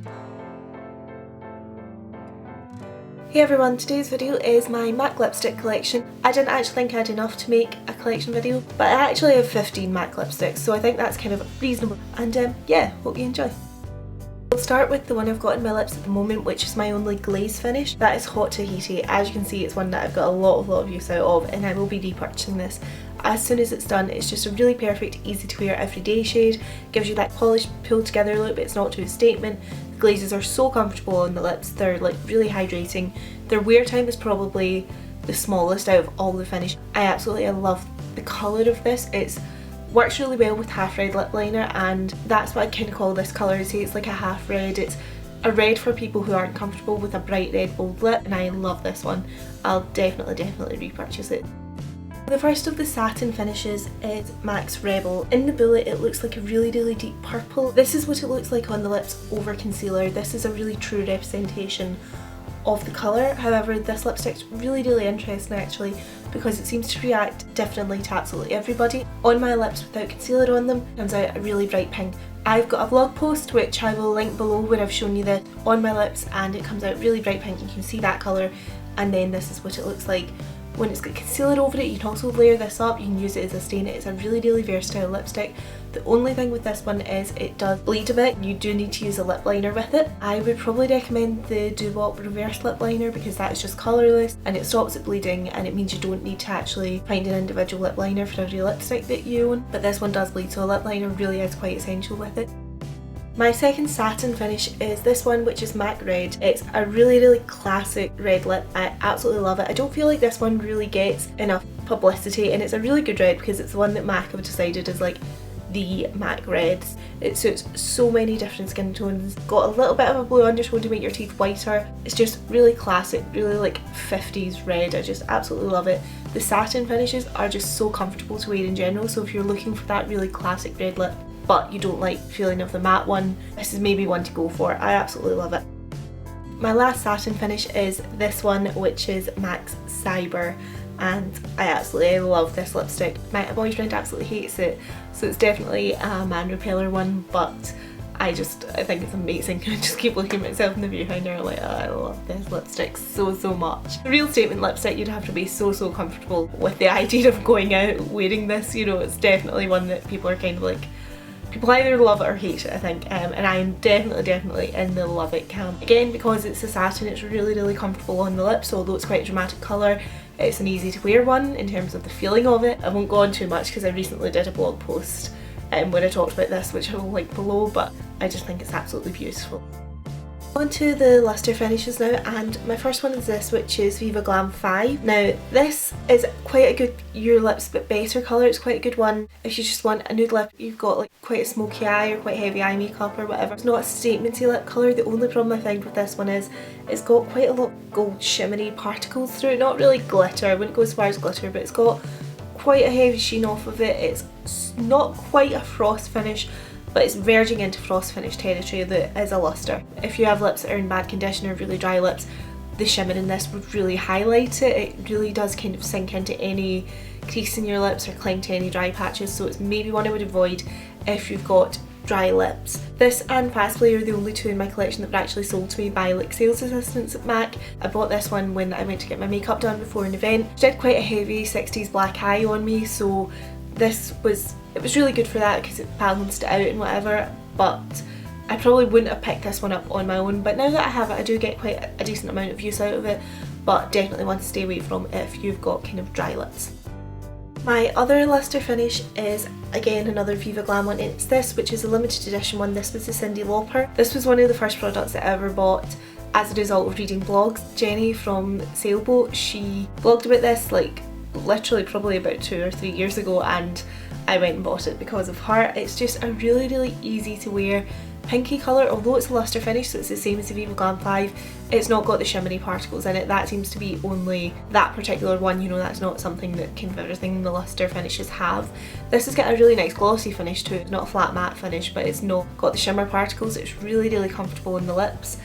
Hey everyone, today's video is my MAC lipstick collection. I didn't actually think I had enough to make a collection video, but I actually have 15 MAC lipsticks, so I think that's kind of reasonable. And yeah, hope you enjoy. We'll start with the one I've got in my lips at the moment, which is my only glaze finish. That is Hot Tahiti. As you can see, it's one that I've got a lot of use out of, and I will be repurchasing this as soon as it's done. It's just a really perfect, easy to wear everyday shade. Gives you that polished, pulled together look, but it's not too statement. The glazes are so comfortable on the lips. They're like really hydrating. Their wear time is probably the smallest out of all the finish. I absolutely love the colour of this. It works really well with half red lip liner, and that's what I kind of call this colour. I say it's like a half red. It's a red for people who aren't comfortable with a bright red bold lip, and I love this one. I'll definitely repurchase it. The first of the satin finishes is MAC's Rebel. In the bullet it looks like a really deep purple. This is what it looks like on the lips over concealer. This is a really true representation of the colour. However, this lipstick's really interesting actually, because it seems to react differently to absolutely everybody. On my lips without concealer on them, it comes out a really bright pink. I've got a vlog post which I will link below where I've shown you this on my lips, and it comes out really bright pink. You can see that colour, and then this is what it looks like when it's got concealer over it. You can also layer this up, you can use it as a stain. It's a really versatile lipstick. The only thing with this one is it does bleed a bit. You do need to use a lip liner with it. I would probably recommend the Doo-Wop reverse lip liner because that is just colourless and it stops it bleeding, and it means you don't need to actually find an individual lip liner for every lipstick that you own. But this one does bleed, so a lip liner really is quite essential with it. My second satin finish is this one, which is MAC Red. It's a really classic red lip. I absolutely love it. I don't feel like this one really gets enough publicity, and it's a really good red because it's the one that MAC have decided is like the MAC Reds. It suits so many different skin tones. Got a little bit of a blue undertone to make your teeth whiter. It's just really classic, really like 50s red. I just absolutely love it. The satin finishes are just so comfortable to wear in general, so if you're looking for that really classic red lip but you don't like the feeling of the matte one, this is maybe one to go for. I absolutely love it. My last satin finish is this one, which is MAC's Cyber, and I absolutely love this lipstick. My boyfriend absolutely hates it, so it's definitely a man repeller one, but I think it's amazing. I just keep looking at myself in the viewfinder like, oh, I love this lipstick so much. The real statement lipstick, you'd have to be so comfortable with the idea of going out wearing this, you know. It's definitely one that people are kind of like, people either love it or hate it, I think, and I'm definitely in the love it camp. Again, because it's a satin, it's really comfortable on the lips, although it's quite a dramatic colour. It's an easy to wear one in terms of the feeling of it. I won't go on too much because I recently did a blog post where I talked about this, which I will link below, but I just think it's absolutely beautiful. On to the luster finishes now, and my first one is this, which is Viva Glam 5. Now this is quite a good your lips but better colour. It's quite a good one if you just want a nude lip, you've got like quite a smoky eye or quite heavy eye makeup or whatever. It's not a statementy lip colour. The only problem I find with this one is it's got quite a lot of gold shimmery particles through it. Not really glitter, I wouldn't go as far as glitter, but it's got quite a heavy sheen off of it. It's not quite a frost finish, but it's verging into frost finish territory that is a luster. If you have lips that are in bad condition or really dry lips, the shimmer in this would really highlight it. It really does kind of sink into any crease in your lips or cling to any dry patches, so it's maybe one I would avoid if you've got dry lips. This and Fast Play are the only two in my collection that were actually sold to me by like sales assistants at MAC. I bought this one when I went to get my makeup done before an event. It did quite a heavy 60s black eye on me, so it was really good for that because it balanced it out and whatever, but I probably wouldn't have picked this one up on my own. But now that I have it, I do get quite a decent amount of use out of it, but definitely one to stay away from if you've got kind of dry lips. My other luster finish is again another Viva Glam one. It's this, which is a limited edition one. This was the Cindy Lauper. This was one of the first products that I ever bought as a result of reading blogs. Jenny from Sailboat, she blogged about this like literally probably about 2 or 3 years ago, and I went and bought it because of her. It's just a really easy to wear pinky colour, although it's a luster finish, so it's the same as the Viva Glam 5. It's not got the shimmery particles in it. That seems to be only that particular one, you know, that's not something that kind of everything the luster finishes have. This has got a really nice glossy finish too. It's not a flat matte finish, but it's not got the shimmer particles. It's really comfortable on the lips,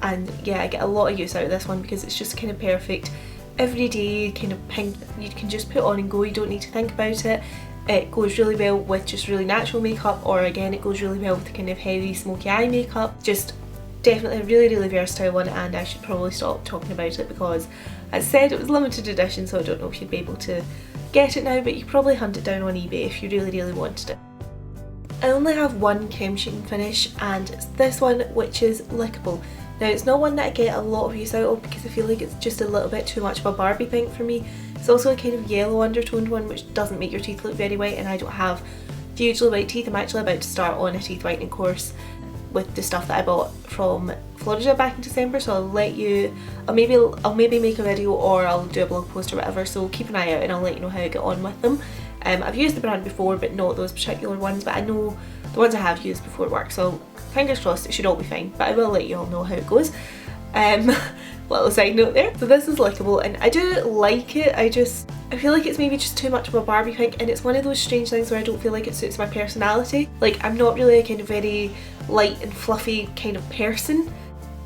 and yeah, I get a lot of use out of this one because it's just kind of perfect everyday kind of pink. You can just put on and go, you don't need to think about it. It goes really well with just really natural makeup, or again it goes really well with kind of heavy smoky eye makeup. Just definitely a really versatile one, and I should probably stop talking about it because, as said, it was limited edition, so I don't know if you'd be able to get it now, but you could probably hunt it down on eBay if you really wanted it. I only have one creme sheen finish, and it's this one, which is Lickable. Now, it's not one that I get a lot of use out of because I feel like it's just a little bit too much of a Barbie pink for me. It's also a kind of yellow undertoned one, which doesn't make your teeth look very white, and I don't have hugely white teeth. I'm actually about to start on a teeth whitening course with the stuff that I bought from Florida back in December, so I'll maybe make a video or I'll do a blog post or whatever, so keep an eye out and I'll let you know how I get on with them. I've used the brand before, but not those particular ones, but I know the ones I have used before work, so fingers crossed it should all be fine, but I will let you all know how it goes. Little side note there. So this is Lickable, and I do like it. I feel like it's maybe just too much of a Barbie pink, and it's one of those strange things where I don't feel like it suits my personality. Like, I'm not really a kind of very light and fluffy kind of person,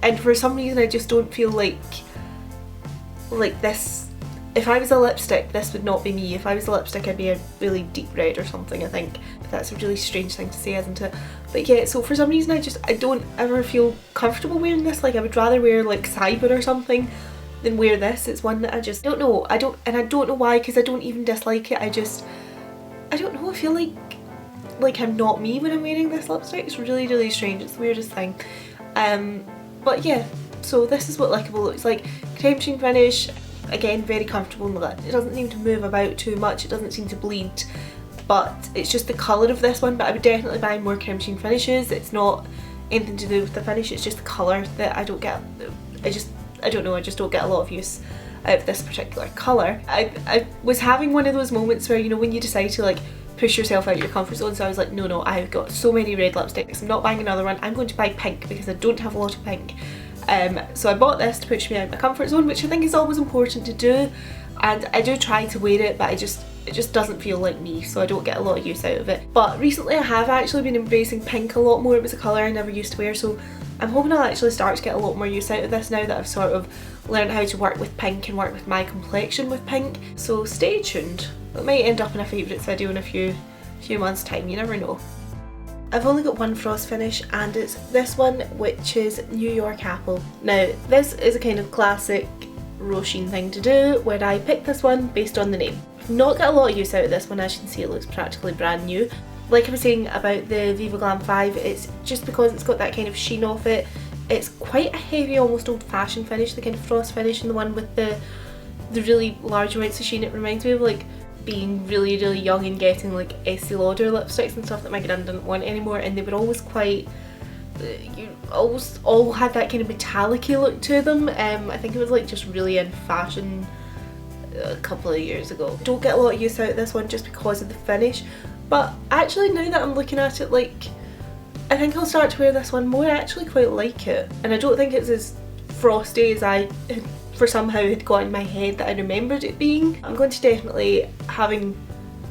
and for some reason I just don't feel like this. If I was a lipstick, this would not be me. If I was a lipstick, I'd be a really deep red or something, I think. That's a really strange thing to say, isn't it? But yeah, so for some reason I don't ever feel comfortable wearing this. Like, I would rather wear like Cyber or something than wear this. It's one that I just don't know. I don't know why, because I don't even dislike it. I don't know, I feel like I'm not me when I'm wearing this lipstick. It's really strange. It's the weirdest thing. But yeah, so this is what Lickable looks like. Creme sheen finish. Again, very comfortable in the lip. It doesn't seem to move about too much, it doesn't seem to bleed, but it's just the colour of this one. But I would definitely buy more creme sheen finishes. It's not anything to do with the finish, it's just the colour that I don't get. I don't know, I just don't get a lot of use out of this particular colour. I was having one of those moments where, you know, when you decide to like push yourself out of your comfort zone, so I was like, no, I've got so many red lipsticks, I'm not buying another one, I'm going to buy pink because I don't have a lot of pink. So I bought this to push me out of my comfort zone, which I think is always important to do, and I do try to wear it, but it just doesn't feel like me, so I don't get a lot of use out of it. But recently I have actually been embracing pink a lot more. It was a colour I never used to wear, so I'm hoping I'll actually start to get a lot more use out of this now that I've sort of learned how to work with pink and work with my complexion with pink. So stay tuned. It might end up in a favourites video in a few months time, you never know. I've only got one frost finish, and it's this one, which is New York Apple. Now, this is a kind of classic Roisin thing to do, where I picked this one based on the name. I've not got a lot of use out of this one. As you can see, it looks practically brand new. Like I was saying about the Viva Glam 5, it's just because it's got that kind of sheen off it. It's quite a heavy, almost old-fashioned finish, the kind of frost finish, and the one with the really large amounts of sheen. It reminds me of like being really young and getting like Estee Lauder lipsticks and stuff that my gran didn't want anymore, and they were always quite, you always all had that kind of metallic-y look to them. I think it was like just really in fashion a couple of years ago. Don't get a lot of use out of this one just because of the finish, but actually now that I'm looking at it, like, I think I'll start to wear this one more. I actually quite like it, and I don't think it's as frosty as I for somehow had got in my head that I remembered it being. I'm going to definitely, having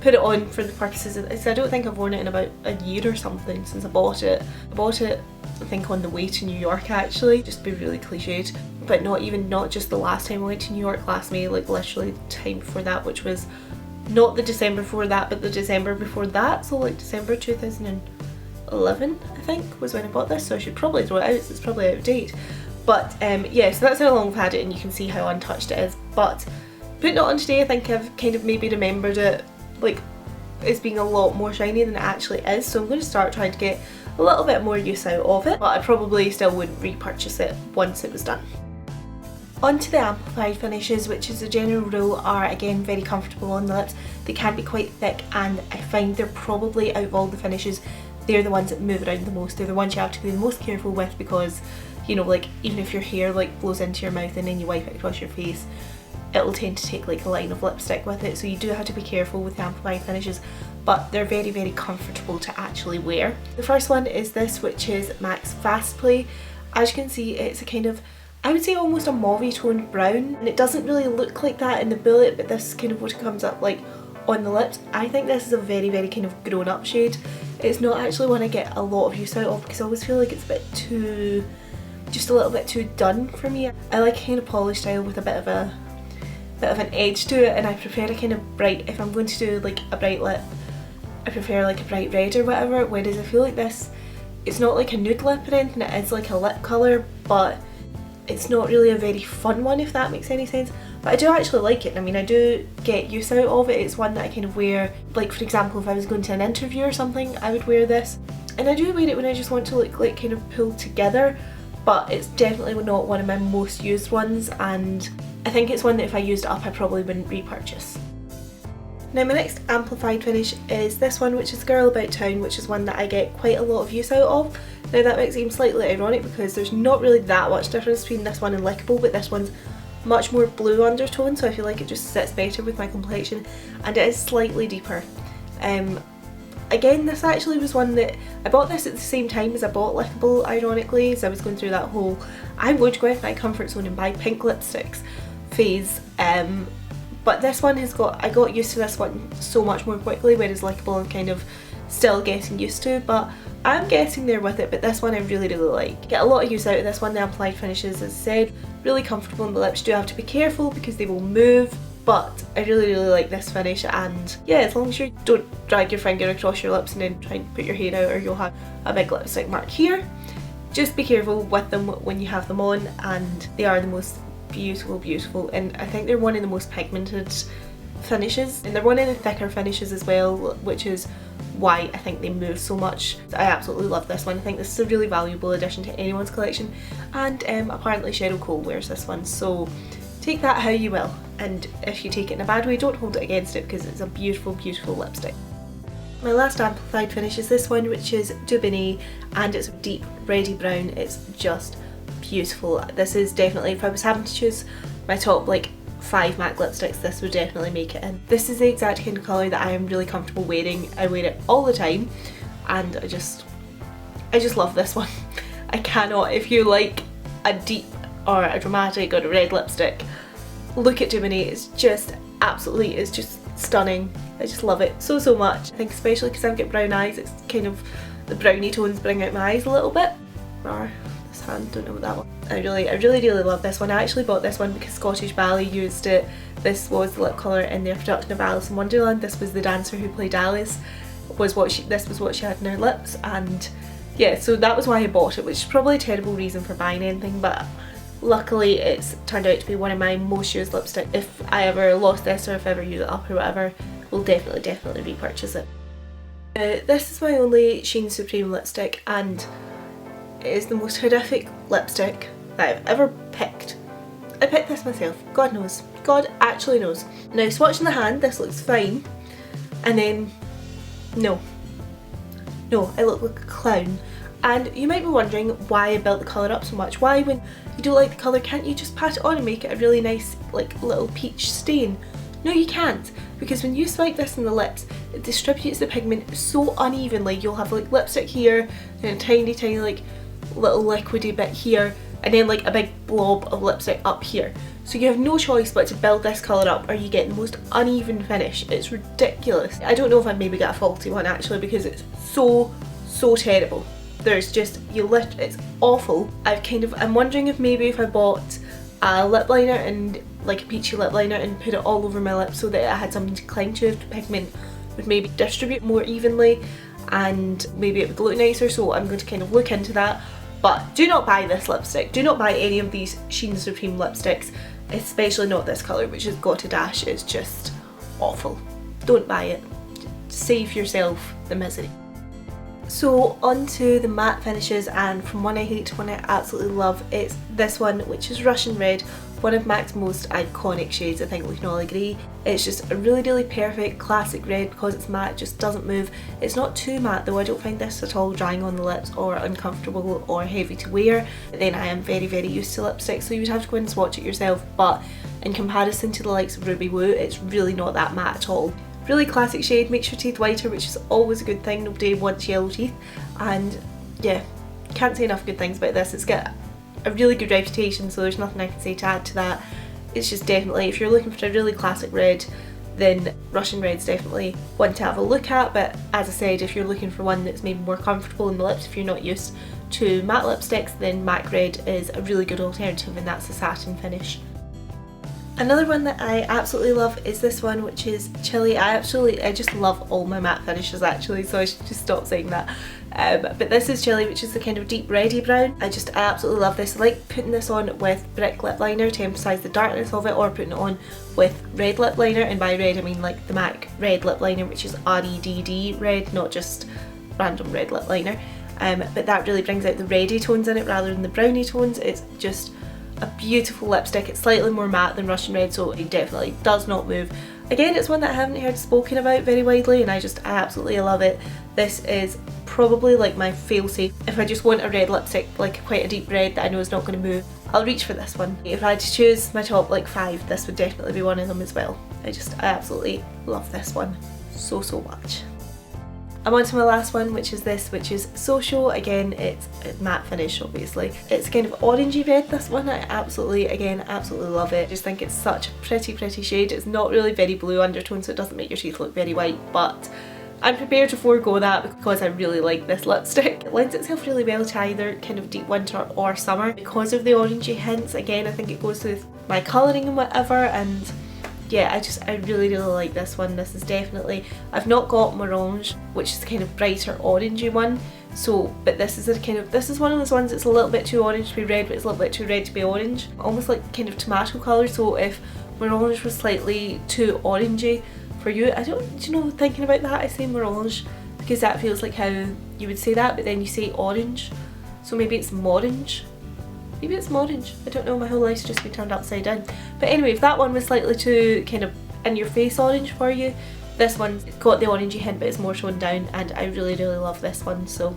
put it on for the purposes of this, I don't think I've worn it in about a year or something since I bought it. I bought it, I think, on the way to New York actually, just to be really cliched, but not just the last time I went to New York last May, like literally the time before that, which was not the December before that, but the December before that, so like December 2011 I think was when I bought this, so I should probably throw it out, so it's probably out of date. But yeah, so that's how long I've had it, and you can see how untouched it is. But putting it on today, I think I've kind of maybe remembered it like as being a lot more shiny than it actually is, so I'm going to start trying to get a little bit more use out of it, but I probably still wouldn't repurchase it once it was done. On to the amplified finishes, which as a general rule are again very comfortable on the lips. They can be quite thick, and I find they're probably, out of all the finishes, they're the ones that move around the most. They're the ones you have to be the most careful with because, you know, like even if your hair like blows into your mouth and then you wipe it across your face, it'll tend to take like a line of lipstick with it, so you do have to be careful with the amplified finishes, but they're very comfortable to actually wear. The first one is this, which is MAC's Fast Play. As you can see, it's a kind of, I would say almost a mauve toned brown, and it doesn't really look like that in the bullet, but this is kind of what it comes up like on the lips. I think this is a very kind of grown up shade. It's not actually one I get a lot of use out of because I always feel like it's a bit too, just a little bit too done for me. I like a kind of polished style with a bit of an edge to it, and I prefer a kind of bright, if I'm going to do like a bright lip, I prefer like a bright red or whatever, whereas I feel like this it's not like a nude lip or anything, it is like a lip colour, but it's not really a very fun one, if that makes any sense. But I do actually like it. I mean, I do get use out of it. It's one that I kind of wear, like for example if I was going to an interview or something, I would wear this. And I do wear it when I just want to look like kind of pulled together, but it's definitely not one of my most used ones, and I think it's one that if I used it up I probably wouldn't repurchase. Now my next amplified finish is this one, which is Girl About Town, which is one that I get quite a lot of use out of. Now that might seem slightly ironic because there's not really that much difference between this one and Lickable, but this one's much more blue undertone, so I feel like it just sits better with my complexion, and it is slightly deeper. Again, this actually was one that I bought this at the same time as I bought Lickable, ironically, as I was going through that whole I'm going to go out of my comfort zone and buy pink lipsticks phase. But this one I got used to this one so much more quickly, whereas Lickable I'm kind of still getting used to, but I'm getting there with it. But this one I really like. Get a lot of use out of this one. The amplified finishes, as I said, really comfortable in the lips. You do have to be careful because they will move, but I really like this finish. And yeah, as long as you don't drag your finger across your lips and then try and put your hair out, or you'll have a big lipstick mark here. Just be careful with them when you have them on, and they are the most beautiful, and I think they're one of the most pigmented finishes, and they're one of the thicker finishes as well, which is why I think they move so much. I absolutely love this one. I think this is a really valuable addition to anyone's collection, and apparently Cheryl Cole wears this one, so take that how you will, and if you take it in a bad way, don't hold it against it because it's a beautiful lipstick. My last amplified finish is this one, which is Dubonnet, and it's a deep reddy brown. It's just beautiful. This is definitely, if I was having to choose my top like 5 MAC lipsticks, this would definitely make it in. This is the exact kind of colour that I am really comfortable wearing. I wear it all the time, and I just love this one. I cannot. If you like a deep or a dramatic or a red lipstick, look at Dubonnet. It's just absolutely, it's just stunning. I just love it so much. I think especially because I've got brown eyes, it's kind of, the brownie tones bring out my eyes a little bit. Or this hand, don't know what that one. I really love this one. I actually bought this one because Scottish Ballet used it. This was the lip colour in their production of Alice in Wonderland. This was the dancer who played Alice. This was what she had in her lips, and yeah, so that was why I bought it, which is probably a terrible reason for buying anything, but luckily it's turned out to be one of my most used lipsticks. If I ever lost this, or if I ever use it up or whatever, we'll definitely repurchase it. This is my only Sheen Supreme lipstick, and it is the most horrific lipstick that I've ever picked. I picked this myself, God knows. God actually knows. Now, swatch in the hand, this looks fine, and then no, I look like a clown. And you might be wondering why I built the colour up so much. Why, when you don't like the colour, can't you just pat it on and make it a really nice like little peach stain? No, you can't, because when you swipe this in the lips, it distributes the pigment so unevenly. You'll have like lipstick here, then a tiny like little liquidy bit here, and then like a big blob of lipstick up here. So you have no choice but to build this colour up, or you get the most uneven finish. It's ridiculous. I don't know if I maybe got a faulty one actually, because it's so terrible. There's just, it's awful. I'm wondering if maybe if I bought a lip liner, and like a peachy lip liner, and put it all over my lips so that I had something to cling to, if the pigment would maybe distribute more evenly and maybe it would look nicer. So I'm going to kind of look into that. But do not buy this lipstick. Do not buy any of these Sheen Supreme lipsticks, especially not this colour, which has got a dash. It's just awful. Don't buy it. Save yourself the misery. So on to the matte finishes, and from one I hate to one I absolutely love, it's this one, which is Russian Red, one of MAC's most iconic shades. I think we can all agree. It's just a really perfect classic red because it's matte, it just doesn't move. It's not too matte though. I don't find this at all drying on the lips or uncomfortable or heavy to wear. But then I am very used to lipstick, so you would have to go and swatch it yourself, but in comparison to the likes of Ruby Woo, it's really not that matte at all. Really classic shade, makes your teeth whiter, which is always a good thing. Nobody wants yellow teeth, and yeah, can't say enough good things about this. It's got a really good reputation, so there's nothing I can say to add to that. It's just definitely, if you're looking for a really classic red, then Russian Red's definitely one to have a look at. But as I said, if you're looking for one that's maybe more comfortable in the lips, if you're not used to matte lipsticks, then MAC Red is a really good alternative, and that's the Satin Finish. Another one that I absolutely love is this one, which is Chili. I just love all my matte finishes actually, so I should just stop saying that. But this is Chili, which is the kind of deep reddy brown. I absolutely love this. I like putting this on with brick lip liner to emphasise the darkness of it, or putting it on with red lip liner, and by red I mean like the MAC red lip liner, which is REDD red, not just random red lip liner. But that really brings out the reddy tones in it rather than the browny tones. It's just a beautiful lipstick. It's slightly more matte than Russian Red, so it definitely does not move. Again, it's one that I haven't heard spoken about very widely, and I absolutely love it. This is probably like my fail-safe. If I just want a red lipstick, like quite a deep red that I know is not going to move, I'll reach for this one. If I had to choose my top like 5, this would definitely be one of them as well. I absolutely love this one so much. I'm on to my last one, which is this, which is Social. Again, it's a matte finish, obviously. It's kind of orangey red, this one. I absolutely love it. I just think it's such a pretty shade. It's not really very blue undertone, so it doesn't make your teeth look very white, but I'm prepared to forego that because I really like this lipstick. It lends itself really well to either kind of deep winter or summer because of the orangey hints. Again, I think it goes with my colouring and whatever, and yeah, I really like this one. This is definitely, I've not got Morange, which is the kind of brighter orangey one, so, but this is one of those ones that's a little bit too orange to be red, but it's a little bit too red to be orange. Almost like kind of tomato colour, so if Morange was slightly too orangey for you, do you know, thinking about that, I say Morange because that feels like how you would say that, but then you say orange, so maybe it's Morange. Maybe it's Morange. I don't know, my whole life's just been turned upside down. But anyway, if that one was slightly too kind of in your face orange for you, this one's got the orangey hint but it's more toned down, and I really love this one, so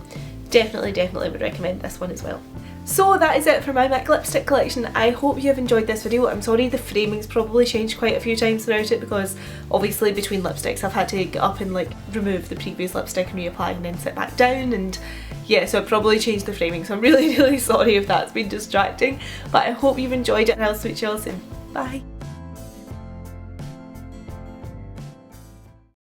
definitely would recommend this one as well. So that is it for my MAC lipstick collection. I hope you have enjoyed this video. I'm sorry the framing's probably changed quite a few times throughout it because obviously between lipsticks I've had to get up and like remove the previous lipstick and reapply and then sit back down, and yeah, so I've probably changed the framing, so I'm really sorry if that's been distracting, but I hope you've enjoyed it, and I'll switch you all soon. Bye!